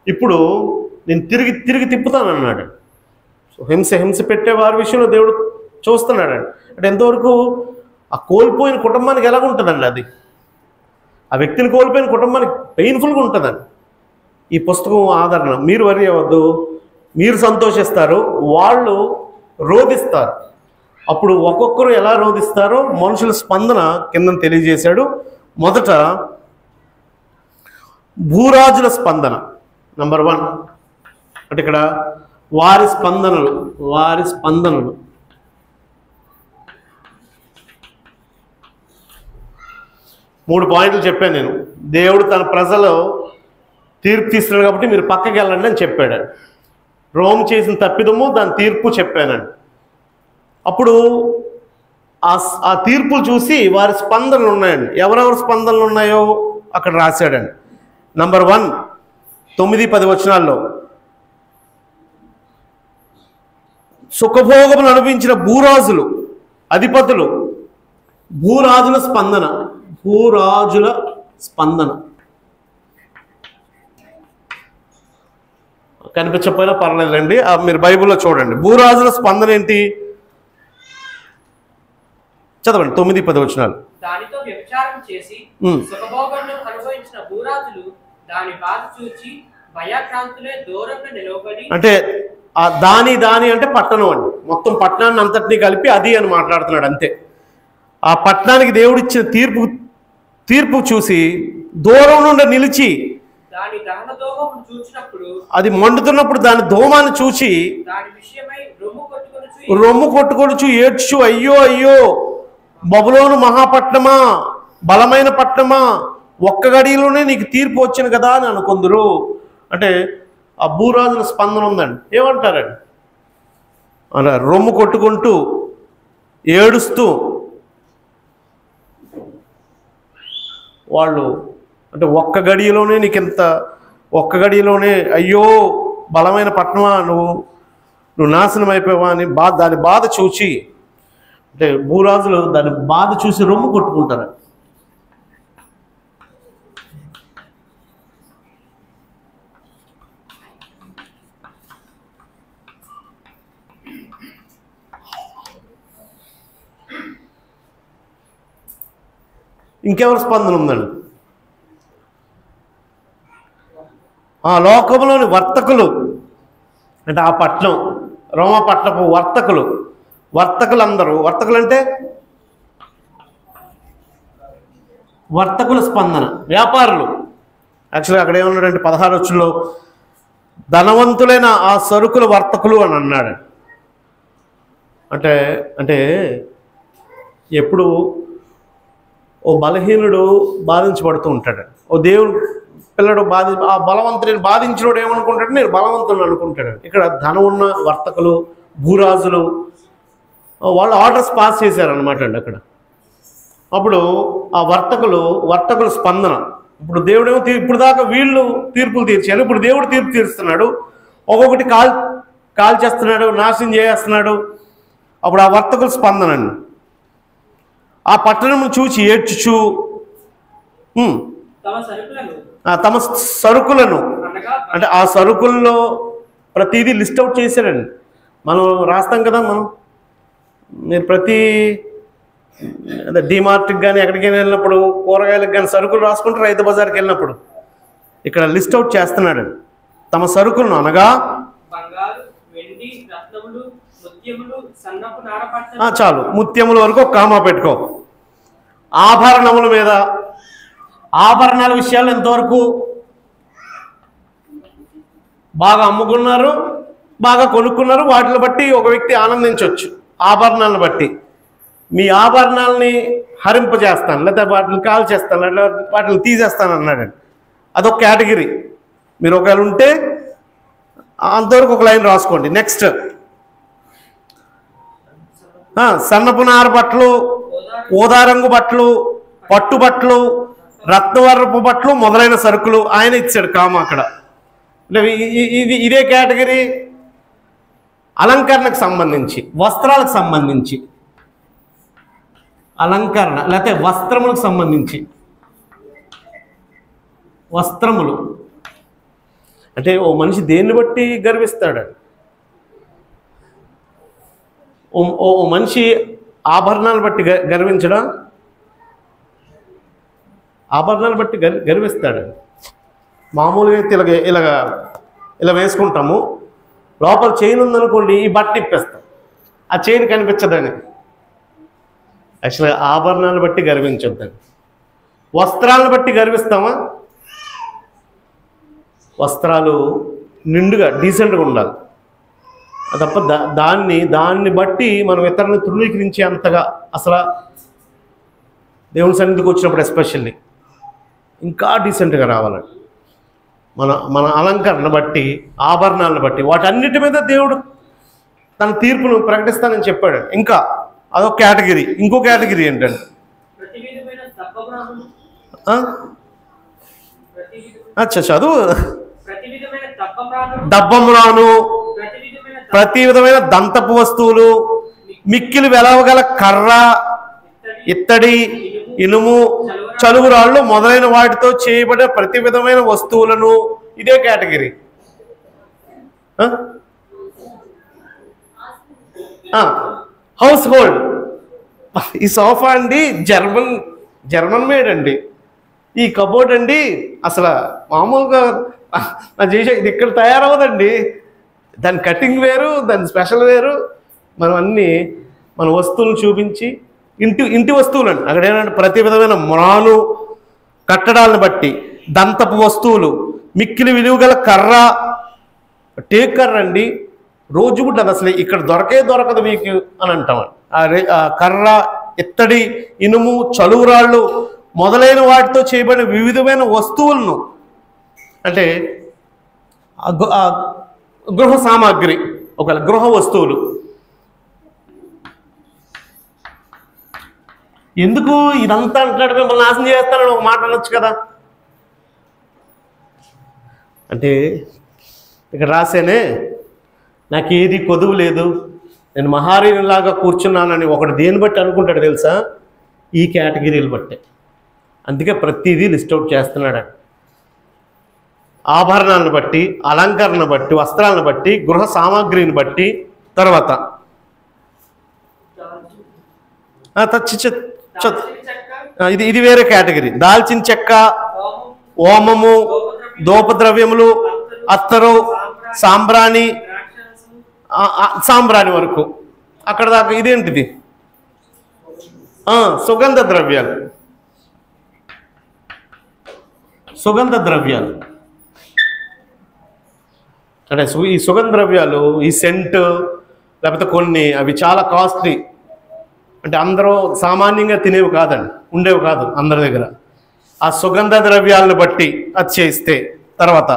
ఇప్పుడు నేను తిరిగి తిప్పుతానన్నాడు. సో హింస పెట్టే వారి విషయంలో దేవుడు చూస్తున్నాడండి. అంటే ఎంతవరకు ఆ కోల్పోయిన కుటుంబానికి ఎలాగుంటుందండి, అది ఆ వ్యక్తిని కోల్పోయిన కుటుంబానికి పెయిన్ఫుల్గా ఉంటుందండి. ఈ పుస్తకం ఆదరణ. మీరు వరి అవ్వద్దు, మీరు సంతోషిస్తారు, వాళ్ళు రోధిస్తారు. అప్పుడు ఒక్కొక్కరు ఎలా రోధిస్తారో మనుషుల స్పందన కింద తెలియజేశాడు. మొదట భూరాజుల స్పందన నంబర్ 1. అంటే ఇక్కడ వారి స్పందనలు 3 పాయింట్లు చెప్పాను నేను. దేవుడు తన ప్రజలు తీర్పు తీస్తున్నాడు కాబట్టి మీరు పక్కకి వెళ్ళండి అని చెప్పాడు. రోమ్ చేసిన తప్పిదము, దాని తీర్పు చెప్పానండి. అప్పుడు ఆ తీర్పులు చూసి వారి స్పందనలు ఉన్నాయండి. ఎవరెవరి స్పందనలు ఉన్నాయో అక్కడ రాశాడండి. నంబర్ 1, 9-10 వచనాల్లో సుఖభోగములు అనుభవించిన భూరాజులు, అధిపతులు, భూరాజుల స్పందన కనిపించకపోయినా పర్లేదండి, మీరు బైబిల్లో చూడండి. భూరాజుల స్పందన ఏంటి? చదవండి 9-10 వచనాలు. దానితో వ్యభిచారం చేసి సుఖభోగములను అనుభవించిన భూరాజులు దాని బాధ చూచి భయాక్రాంతులే దూరంగా నిలవబడి. అంటే దాని అంటే పట్టణం అండి. మొత్తం పట్టణాన్ని అంతటినీ కలిపి అది అని మాట్లాడుతున్నాడు అంతే. ఆ పట్టణానికి దేవుడిచ్చిన తీర్పు చూసి దూరం నుండి నిలిచి దాని దహన దోమమును చూచినప్పుడు, అది మండుతున్నప్పుడు దాని దోమాన్ని చూసి దాని విషయమై రొమ్ము కొట్టుకొనుచు ఏడ్చు, అయ్యో అయ్యో బబులోను మహాపట్నమా, బలమైన పట్టణమా, ఒక్క గడిలోనే నీకు తీర్పు వచ్చింది కదా అని అనుకుందరు. అంటే ఆ భూరాజుల స్పందన ఉందండి. ఏమంటారండి? అలా రొమ్ము కొట్టుకుంటూ ఏడుస్తూ వాళ్ళు అంటే ఒక్క గడియలోనే అయ్యో బలమైన పట్టణమా, నువ్వు నాశనం అయిపోయావా అని దాని బాధ చూచి, అంటే భూరాజులు దాని బాధ చూసి రొమ్ము కొట్టుకుంటారు. ఇంకెవరి స్పందన ఉందండి? ఆ లోకంలోని వర్తకులు అంటే ఆ పట్నం రోమా పట్టణపు వర్తకులందరూ, వర్తకులు అంటే వర్తకుల స్పందన, వ్యాపారులు. యాక్చువల్గా అక్కడ ఏమన్నాడంటే 16 వచ్చుల్లో ధనవంతులైన ఆ సరుకుల వర్తకులు అని అన్నాడు. అంటే అంటే ఎప్పుడు ఓ బలహీనుడు బాధించబడుతూ ఉంటాడు, ఓ దేవుడు పిల్లడు ఆ బలవంతుడిని బాధించినోడు ఏమనుకుంటాడు, నేను బలవంతుడు అనుకుంటాడు. ఇక్కడ ధనం ఉన్న వర్తకులు, భూరాజులు వాళ్ళు ఆర్డర్స్ పాస్ చేశారనమాట అండి అక్కడ. అప్పుడు ఆ వర్తకుల స్పందన, ఇప్పుడు దేవుడేమో ఇప్పుడు దాకా వీళ్ళు తీర్పులు తీర్చారు, ఇప్పుడు దేవుడు తీర్పు తీరుస్తున్నాడు, ఒక్కొక్కటి కాల్ చేస్తున్నాడు, నాశనం చేస్తున్నాడు. అప్పుడు ఆ వర్తకుల స్పందన అండి. ఆ పట్టణం చూసి ఏడ్చుచు తమ సరుకులను, అంటే ఆ సరుకుల్లో ప్రతిదీ లిస్ట్ అవుట్ చేశాడండి. మనం రాస్తాం కదా, మీరు ప్రతి డిమార్ట్కి కానీ ఎక్కడికైనా వెళ్ళినప్పుడు కూరగాయలకు కానీ సరుకులు రాసుకుంటే రైతు బజార్కి వెళ్ళినప్పుడు ఇక్కడ లిస్ట్ అవుట్ చేస్తున్నాడు. తమ సరుకులను అనగా చాలు, ముత్యముల వరకు ఒక కామా పెట్టుకో. ఆభరణముల మీద, ఆభరణాల విషయాలు ఎంతవరకు బాగా అమ్ముకున్నారు, బాగా కొనుక్కున్నారు, వాటిని బట్టి ఒక వ్యక్తి ఆనందించవచ్చు. ఆభరణాలను బట్టి మీ ఆభరణాలని హరింపజేస్తాను, లేదా వాటిని కాల్ చేస్తాను, లేదా వాటిని తీసేస్తాను అన్నాడండి. అదొక కేటగిరీ. మీరు ఒకవేళ ఉంటే అంతవరకు ఒక లైన్ రాసుకోండి. నెక్స్ట్ సన్నపు నార బట్టలు, ఊదారంగు బట్టలు, పట్టు బట్టలు, రత్నవర్రపు బట్టలు మొదలైన సరుకులు ఆయన ఇచ్చాడు కామ అక్కడ. అంటే ఇదే కేటగిరీ. అలంకరణకు సంబంధించి, వస్త్రాలకు సంబంధించి, అలంకరణ లేకపోతే వస్త్రములకు సంబంధించి, వస్త్రములు అంటే ఓ మనిషి దేన్ని బట్టి గర్విస్తాడు. ఓ మనిషి ఆభరణాలు బట్టి గర్వించడా? ఆభరణాలు బట్టి గర్విస్తాడు. మామూలుగా అయితే ఇలా వేసుకుంటాము, లోపల చైన్ ఉందనుకోండి, ఈ బట్ట ఇప్పేస్తాం, ఆ చైన్ కనిపించదని. యాక్చువల్గా ఆభరణాలను బట్టి గర్వించొద్దని. వస్త్రాలను బట్టి గర్విస్తామా? వస్త్రాలు నిండుగా డీసెంట్గా ఉండాలి తప్ప దాన్ని బట్టి మనం ఇతరులను తృణీకరించే అంతగా అసలు దేవుని సన్నిధికి వచ్చినప్పుడు ఎస్పెషల్లీ ఇంకా డీసెంట్గా రావాలండి. మన అలంకరణ బట్టి, ఆభరణాలను బట్టి, వాటన్నిటి మీద దేవుడు తన తీర్పును ప్రకటిస్తానని చెప్పాడు. ఇంకా అదొక కేటగిరీ. ఇంకో కేటగిరీ ఏంటంటే చదువు. దబ్బమురాను, ప్రతి విధమైన దంతపు వస్తువులు, మిక్కిలి వెలవగల కర్ర, ఇత్తడి, ఇనుము, చలువురాళ్ళు మొదలైన వాటితో చేయబడే ప్రతి విధమైన వస్తువులను, ఇదే కేటగిరీ. House hold. ఈ సోఫా అండి జర్మన్ మేడ్ అండి. ఈ కబోర్డ్ అండి అసలు మామూలుగా చేసే ఇది ఇక్కడ తయారవదండి. దాని కటింగ్ వేరు, దాని స్పెషల్ వేరు. మనం అన్నీ మన వస్తువులు చూపించి ఇంటి వస్తువులు అండి. అక్కడ ఏంటంటే ప్రతి విధమైన మ్రాను, కట్టడాలను బట్టి, దంతపు వస్తువులు, మిక్కిలి విలువగల కర్ర, టేక్ కర్ర అండి, రోజుగుడ్డ. అది అసలు ఇక్కడ దొరకదు మీకు అని అంటాం. ఆ కర్ర, ఇత్తడి, ఇనుము, చలువురాళ్ళు మొదలైన వాటితో చేయబడిన వివిధమైన వస్తువులను, అంటే గృహ సామాగ్రి, ఒకవేళ గృహ వస్తువులు. ఎందుకు ఇదంతా అంటున్నాడు, మిమ్మల్ని నాశనం చేస్తానని ఒక మాట అనొచ్చు కదా. అంటే ఇక్కడ రాసేనే నాకు ఏది కొదువు లేదు, నేను మహారీనిలాగా కూర్చున్నానని ఒకటి దేన్ని బట్టి అనుకుంటాడు తెలుసా? ఈ కేటగిరీలు బట్టే. అందుకే ప్రతిదీ లిస్ట్ అవుట్ చేస్తున్నాడు. ఆభరణాలను బట్టి, అలంకరణ బట్టి, వస్త్రాలను బట్టి, గృహ సామాగ్రిని బట్టి. తర్వాత ఇది వేరే కేటగిరీ. దాల్చిన చెక్క, ఓమము, ధూపద్రవ్యములు, అత్తరు, సాంబ్రాణి, సాంబ్రాణి వరకు అక్కడ దాకా. ఇదేంటిది? సుగంధ ద్రవ్యాలు. సుగంధ ద్రవ్యాలు అంటే ఈ సుగంధ ద్రవ్యాలు, ఈ సెంట్ లేకపోతే కొన్ని అవి చాలా కాస్ట్లీ. అంటే అందరూ సామాన్యంగా తినేవి కాదండి, ఉండేవి కాదు అందరి దగ్గర. ఆ సుగంధ ద్రవ్యాలను బట్టి అది చేయిస్తే తర్వాత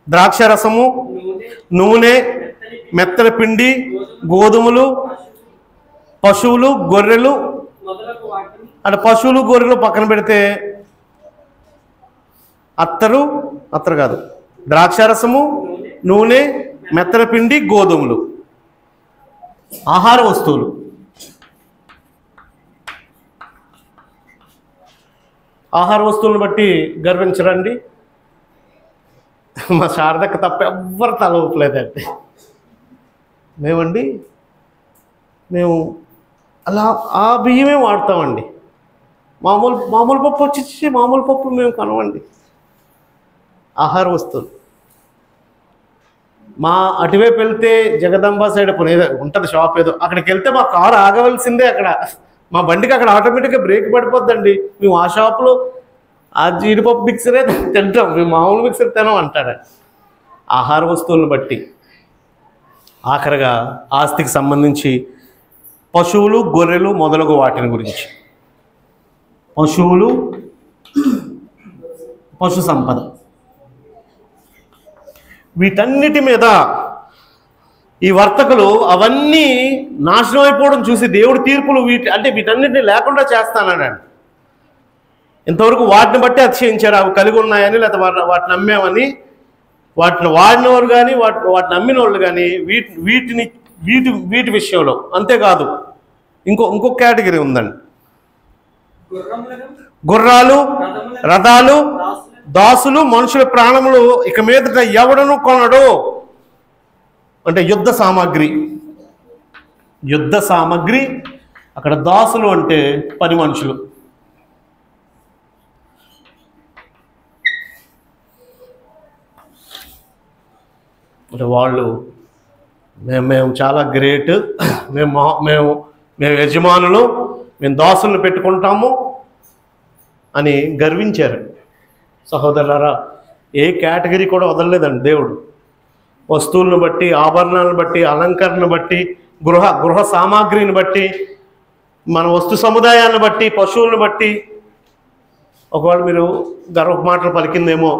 ద్రాక్షరసము, నూనె, మెత్తల పిండి, గోధుమలు, పశువులు, గొర్రెలు. అంటే పశువులు గొర్రెలు పక్కన పెడితే అత్తరు కాదు, ద్రాక్షారసము, నూనె, మెత్తల పిండి, గోధుమలు, ఆహార వస్తువులు. ఆహార వస్తువులను బట్టి గర్వించరండి. మా శారదక్క తప్ప ఎవ్వరు తల ఊపలేదండి. మేము అలా ఆ బియ్యమే వాడతామండి. మామూలు పప్పు వచ్చి మామూలు పప్పు మేము కనవండి. ఆహార వస్తువులు మా అటువైపు వెళ్తే జగదంబ సైడ్ ఏదో ఉంటుంది షాప్, ఏదో అక్కడికి వెళ్తే మా కారు ఆగవలసిందే. అక్కడ మా బండికి అక్కడ ఆటోమేటిక్గా బ్రేక్ పడిపోద్దండి. మేము ఆ షాప్లో ఆ జీడిపప్పు మిక్సరే తింటాం, మేము మామూలు మిక్సర్ తినాం అంటారు. ఆహార వస్తువులను బట్టి. ఆఖరిగా ఆస్తికి సంబంధించి పశువులు, గొర్రెలు మొదలగు వాటిని గురించి. పశువులు, పశు సంపద, వీటన్నిటి మీద ఈ వర్తకులు అవన్నీ నాశనం అయిపోవడం చూసి దేవుడి తీర్పులు వీటన్నిటిని లేకుండా చేస్తానన్నాడు. ఇంతవరకు వాటిని బట్టి అతిశయించారు, అవి కలిగి ఉన్నాయని, లేకపోతే వాటిని అమ్మామని. వాటిని వాడినవారు కానీ వాటిని అమ్మిన వాళ్ళు కానీ వీటి విషయంలో. అంతేకాదు ఇంకొక కేటగిరీ ఉందండి. గుర్రాలు, రథాలు, దాసులు, మనుషుల ప్రాణములు ఇక మీదట ఎవడను కొనడు. అంటే యుద్ధ సామాగ్రి. అక్కడ దాసులు అంటే పని మనుషులు. అంటే వాళ్ళు మేము చాలా గ్రేట్, మేము యజమానులు, మేము దాసులను పెట్టుకుంటాము అని గర్వించారు. సహోదరులారా, ఏ కేటగిరీ కూడా వదలలేదండి దేవుడు. వస్తువులను బట్టి, ఆభరణాలను బట్టి, అలంకరణను బట్టి, గృహ సామాగ్రిని బట్టి, మన వస్తు సముదాయాన్ని బట్టి, పశువులను బట్టి. ఒకవేళ మీరు గర్వ మాటలు పలికిందేమో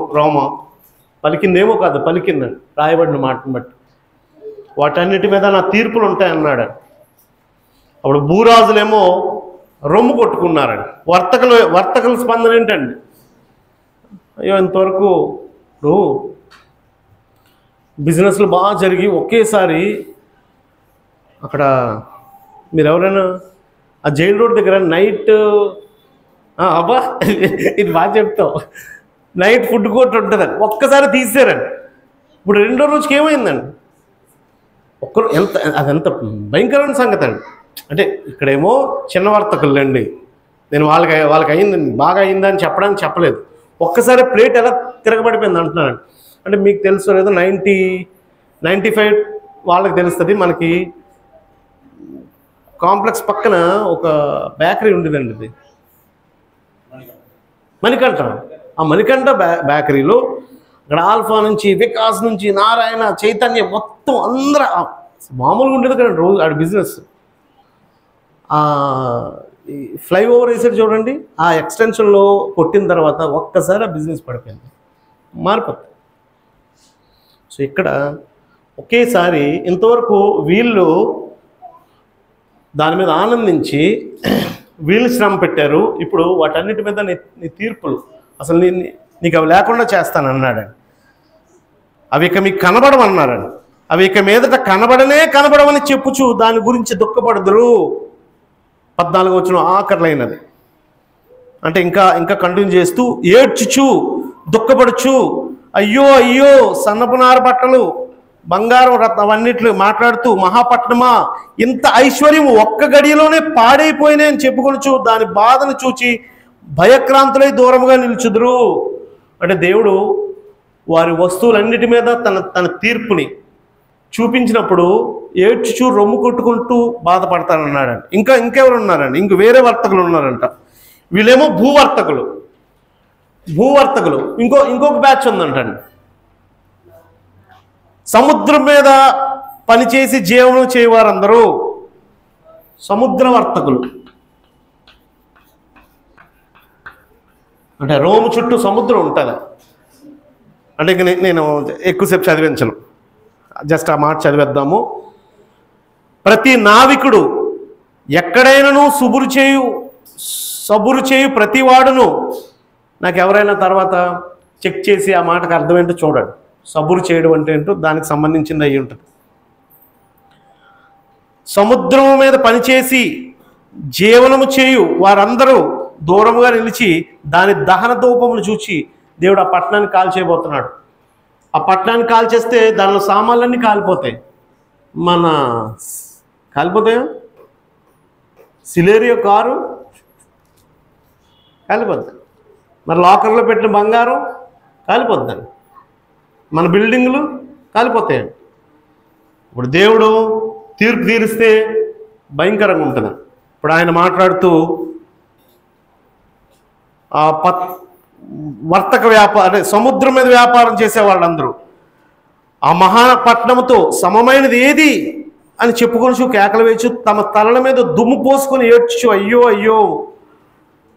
పలికిందేమో కాదు, పలికిందండి రాయబడిన మాటను బట్టి. వాటన్నిటి మీద నా తీర్పులు ఉంటాయన్నాడు. అప్పుడు భూరాజులేమో రొమ్ము కొట్టుకున్నారండి. వర్తకుల స్పందన ఏంటండి? అయ్యో, ఇంతవరకు ఇప్పుడు బిజినెస్లు బాగా జరిగి ఒకేసారి అక్కడ మీరు ఎవరైనా ఆ జైల్ రోడ్ దగ్గర నైట్ అబ్బా ఇది బాగా చెప్తావు, నైట్ ఫుడ్ కోర్ట్ ఉంటుందండి, ఒక్కసారి తీసారండి. ఇప్పుడు రెండో రోజుకి ఏమైందండి? అదంత భయంకరమైన సంగతి అండి. అంటే ఇక్కడేమో చిన్న వర్తకులండి, నేను వాళ్ళకి అయిందండి, బాగా అయిందని చెప్పడానికి చెప్పలేదు. ఒక్కసారి ప్లేట్ ఎలా తిరగబడిపోయింది అంటున్నానండి. అంటే మీకు తెలుసు లేదో 95 వాళ్ళకి తెలుస్తుంది. మనకి కాంప్లెక్స్ పక్కన ఒక బేకరీ ఉండేదండి, ఇది మణికంఠ. ఆ మణికంఠ బేకరీలో ఇక్కడ ఆల్ఫా నుంచి, వికాస్ నుంచి, నారాయణ, చైతన్య మొత్తం అందరూ మామూలుగా ఉండేది కదండి రోజు ఆడ బిజినెస్. ఫ్లైఓవర్ వేసాడు చూడండి, ఆ ఎక్స్టెన్షన్లో కొట్టిన తర్వాత ఒక్కసారి ఆ బిజినెస్ పడిపోయింది, మారిపోతుంది. సో ఇక్కడ ఒకేసారి ఇంతవరకు వీళ్ళు దాని మీద ఆనందించి వీళ్ళు శ్రమ పెట్టారు. ఇప్పుడు వాటన్నిటి మీద నీ తీర్పులు, అసలు నీకు అవి లేకుండా చేస్తానన్నాడండి. అవి ఇక మీకు కనబడమన్నారండి. అవి ఇక మీదట కనబడవని చెప్పుచు దాని గురించి దుఃఖపడదురు. 14వ వచనం ఆఖరులైనది. అంటే ఇంకా కంటిన్యూ చేస్తూ ఏడ్చుచు దుఃఖపడుచు అయ్యో సన్నపునార బట్టలు, బంగారం, రత్నం అవన్నిట్లు మాట్లాడుతూ మహాపట్నమా, ఇంత ఐశ్వర్యం ఒక్క గడియలోనే పాడైపోయినాయి అని చెప్పుకొనుచు దాని బాధను చూచి భయక్రాంతులై దూరముగా నిలుచుదురు. అంటే దేవుడు వారి వస్తువులన్నిటి మీద తన తీర్పుని చూపించినప్పుడు ఏడ్చుచూ రొమ్ము కొట్టుకుంటూ బాధపడతానన్నాడండి. ఇంకెవరు ఉన్నారండి? వేరే వర్తకులు ఉన్నారంట. వీళ్ళేమో భూవర్తకులు. ఇంకొక బ్యాచ్ ఉందంటండి. సముద్రం మీద పనిచేసి జీవనం చేయవారందరూ సముద్ర వర్తకులు. అంటే రోము చుట్టూ సముద్రం ఉంటుంది. అంటే ఇంక నేను ఎక్కువసేపు చదివించను, జస్ట్ ఆ మాట చదివేద్దాము. ప్రతి నావికుడు ఎక్కడైనాను సబురు చేయు ప్రతివాడును. నాకు ఎవరైనా తర్వాత చెక్ చేసి ఆ మాటకు అర్థం ఏంటో చూడండి. సబురు చేయడం అంటే ఏంటో దానికి సంబంధించింది అయ్యి ఉంటుంది. సముద్రం మీద పనిచేసి జీవనము చేయు వారందరూ దూరముగా నిలిచి దాని దహన ధూపమును చూచి దేవుడు ఆ పట్టణాన్ని కాల్చేయబోతున్నాడు. ఆ పట్టణాన్ని కాల్చేస్తే దానిలో సామాన్లన్నీ కాలిపోతాయి. కాలిపోతాయా? సిలేరియో కారు కాలిపోద్ది. మరి లాకర్లో పెట్టిన బంగారం కాలిపోద్దండి. మన బిల్డింగులు కాలిపోతాయండి. ఇప్పుడు దేవుడు తీర్పు తీరిస్తే భయంకరంగా ఉంటుంది. ఇప్పుడు ఆయన మాట్లాడుతూ వర్తక వ్యాపారం, సముద్రం మీద వ్యాపారం చేసే వాళ్ళందరూ ఆ మహాపట్నముతో సమమైనది ఏది అని చెప్పుకొని కేకలు వేయచ్చు, తమ తలల మీద దుమ్ము పోసుకొని ఏడ్చు, అయ్యో అయ్యో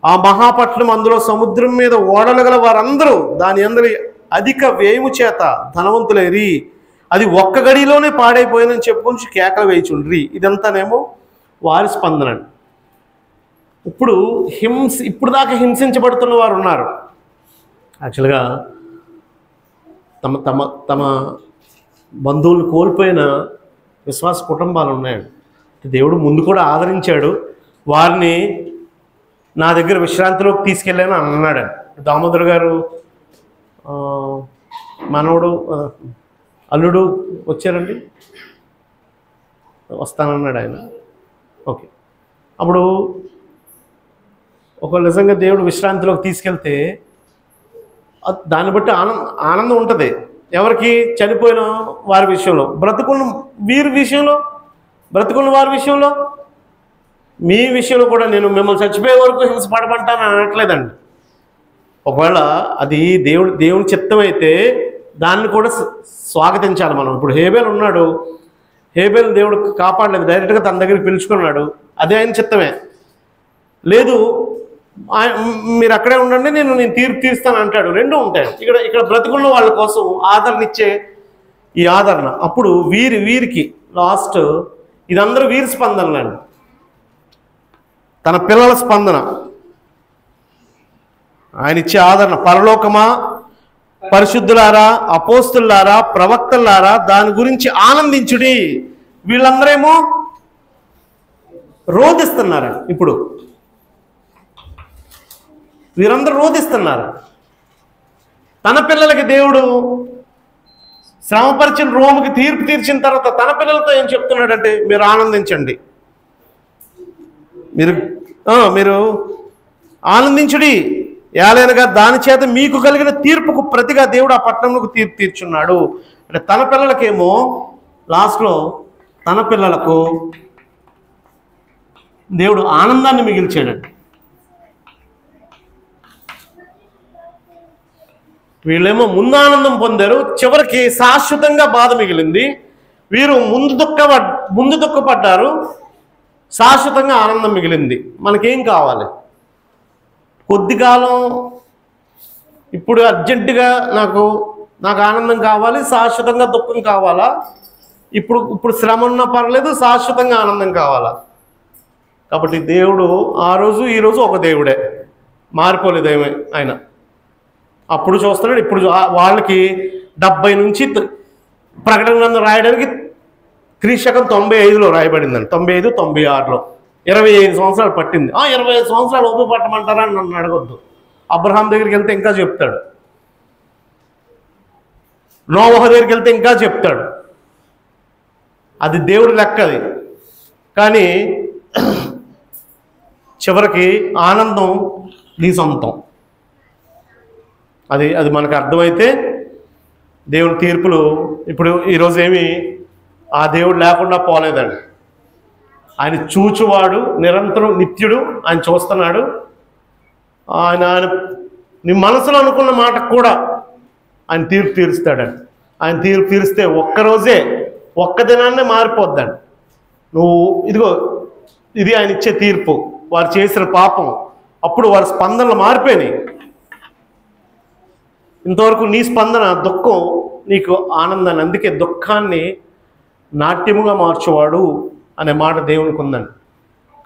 ఆ మహాపట్నం, అందులో సముద్రం మీద ఓడలు గల వారందరూ దాని అందరి అధిక వ్యయము చేత ధనవంతులేరి అది ఒక్క గడిలోనే పాడైపోయిందని చెప్పుకొని కేకలు వేయచుండ్రి. ఇదంతానేమో వారి స్పందన. ఇప్పుడు దాకా హింసించబడుతున్న వారు ఉన్నారు. యాక్చువల్గా తమ బంధువులు కోల్పోయిన విశ్వాస కుటుంబాలు ఉన్నాయండి. దేవుడు ముందు కూడా ఆదరించాడు. వారిని నా దగ్గర విశ్రాంతిలోకి తీసుకెళ్ళాను అన్నాడు. దామోదర్ గారు మనవడు అల్లుడు వచ్చారండి, వస్తానన్నాడు ఆయన. ఓకే, అప్పుడు ఒక నిజంగా దేవుడు విశ్రాంతిలోకి తీసుకెళ్తే దాన్ని బట్టి ఆనందం ఉంటుంది. ఎవరికి? చనిపోయిన వారి విషయంలో, బ్రతుకున్న వారి విషయంలో, మీ విషయంలో కూడా నేను మిమ్మల్ని చచ్చిపోయే వరకు హింస పడమంటాను అనట్లేదండి. ఒకవేళ అది దేవుని చిత్తం అయితే దాన్ని కూడా స్వాగతించాలి మనం. ఇప్పుడు హేబేల్ ఉన్నాడు, హేబేల్ దేవుడు కాపాడలేదు, డైరెక్ట్గా తన దగ్గరికి పిలుచుకున్నాడు, అదే ఆయన చిత్తమే. లేదు మీరు అక్కడే ఉండండి, నేను తీర్పు తీస్తాను అంటాడు. రెండూ ఉంటాయి. ఇక్కడ బ్రతుకున్న వాళ్ళ కోసం ఆదరణ ఇచ్చే ఈ ఆదరణ. అప్పుడు వీరికి లాస్ట్ ఇదందరూ వీరి స్పందనలండి, తన పిల్లల స్పందన. ఆయన ఇచ్చే ఆదరణ, పరలోకమా, పరిశుద్ధులారా, అపోస్తులారా, ప్రవక్తలారా దాని గురించి ఆనందించుడి. వీళ్ళందరేమో రోధిస్తున్నారు. ఇప్పుడు వీరందరూ రోధిస్తున్నారు. తన పిల్లలకి దేవుడు శ్రమపరిచిన రోముకి తీర్పు తీర్చిన తర్వాత తన పిల్లలతో ఏం చెప్తున్నాడంటే, మీరు ఆనందించండి, మీరు ఆనందించుడి, ఏలైనగా దాని చేత మీకు కలిగిన తీర్పుకు ప్రతిగా దేవుడు ఆ పట్టణంకు తీర్పు తీర్చున్నాడు. అంటే తన పిల్లలకేమో లాస్ట్లో తన పిల్లలకు దేవుడు ఆనందాన్ని మిగిల్చాడండి. వీళ్ళేమో ముందు ఆనందం పొందారు, చివరికి శాశ్వతంగా బాధ మిగిలింది. వీరు ముందు దుఃఖపడ్డారు, శాశ్వతంగా ఆనందం మిగిలింది. మనకేం కావాలి? కొద్ది కాలం ఇప్పుడు అర్జెంటుగా నాకు ఆనందం కావాలి, శాశ్వతంగా దుఃఖం కావాలా? ఇప్పుడు శ్రమ ఉన్నా పర్లేదు, శాశ్వతంగా ఆనందం కావాలా? కాబట్టి దేవుడు ఆ రోజు ఈరోజు ఒక దేవుడే, మారిపోలేదు ఆయన. అప్పుడు చూస్తున్నాడు, ఇప్పుడు వాళ్ళకి 70 నుంచి ప్రకటన గ్రంథం రాయడానికి క్రీశకం 95లో రాయబడిందండి. 95, 96లో 25 సంవత్సరాలు పట్టింది. 25 సంవత్సరాలు ఓపిక పట్టమంటారా అని నన్ను అడగొద్దు. అబ్రహాం దగ్గరికి వెళ్తే ఇంకా చెప్తాడు, నోవహ దగ్గరికి వెళ్తే ఇంకా చెప్తాడు. అది దేవుడి లెక్క అది. కానీ చివరికి ఆనందం నీ సొంతం. అది మనకు అర్థమైతే దేవుని తీర్పులు ఇప్పుడు ఈరోజు ఏమి ఆ దేవుడు లేకుండా పోలేదండి. ఆయన చూచువాడు, నిరంతరం నిత్యుడు, ఆయన చూస్తున్నాడు. ఆయన నీ మనసులో అనుకున్న మాటకు కూడా ఆయన తీర్పు తీరుస్తాడండి. ఆయన తీర్పు తీరిస్తే ఒక్కరోజే, ఒక్క దినాన్నే మారిపోద్దండి. నువ్వు ఇదిగో ఇది ఆయన ఇచ్చే తీర్పు, వారు చేసిన పాపం, అప్పుడు వారి స్పందనలు మారిపోయినాయి. ఇంతవరకు నీ స్పందన దుఃఖం, నీకు ఆనందాన్ని, అందుకే దుఃఖాన్ని నాట్యముగా మార్చేవాడు అనే మాట దేవునికి ఉందండి.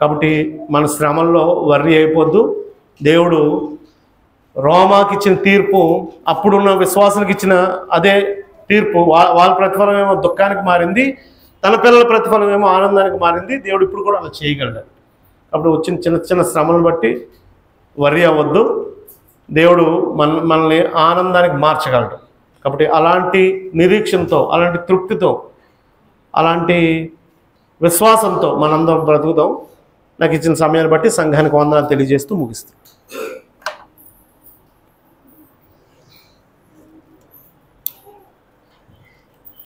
కాబట్టి మన శ్రమల్లో వర్రీ అయిపోద్దు. దేవుడు రోమాకి ఇచ్చిన తీర్పు, అప్పుడున్న విశ్వాసానికి ఇచ్చిన అదే తీర్పు, వాళ్ళ ప్రతిఫలం ఏమో దుఃఖానికి మారింది, తన పిల్లల ప్రతిఫలం ఏమో ఆనందానికి మారింది. దేవుడు ఇప్పుడు కూడా అలా చేయగలడు. కాబట్టి వచ్చిన చిన్న చిన్న శ్రమలను బట్టి వర్రీ అవ్వద్దు. దేవుడు మనల్ని ఆనందానికి మార్చగలడు. కాబట్టి అలాంటి నిరీక్షణతో, అలాంటి తృప్తితో, అలాంటి విశ్వాసంతో మనందరం బ్రతుకుతాం. నాకు ఇచ్చిన సమయాన్ని బట్టి సంఘానికి వందనాలు తెలియజేస్తూ ముగిస్తాం.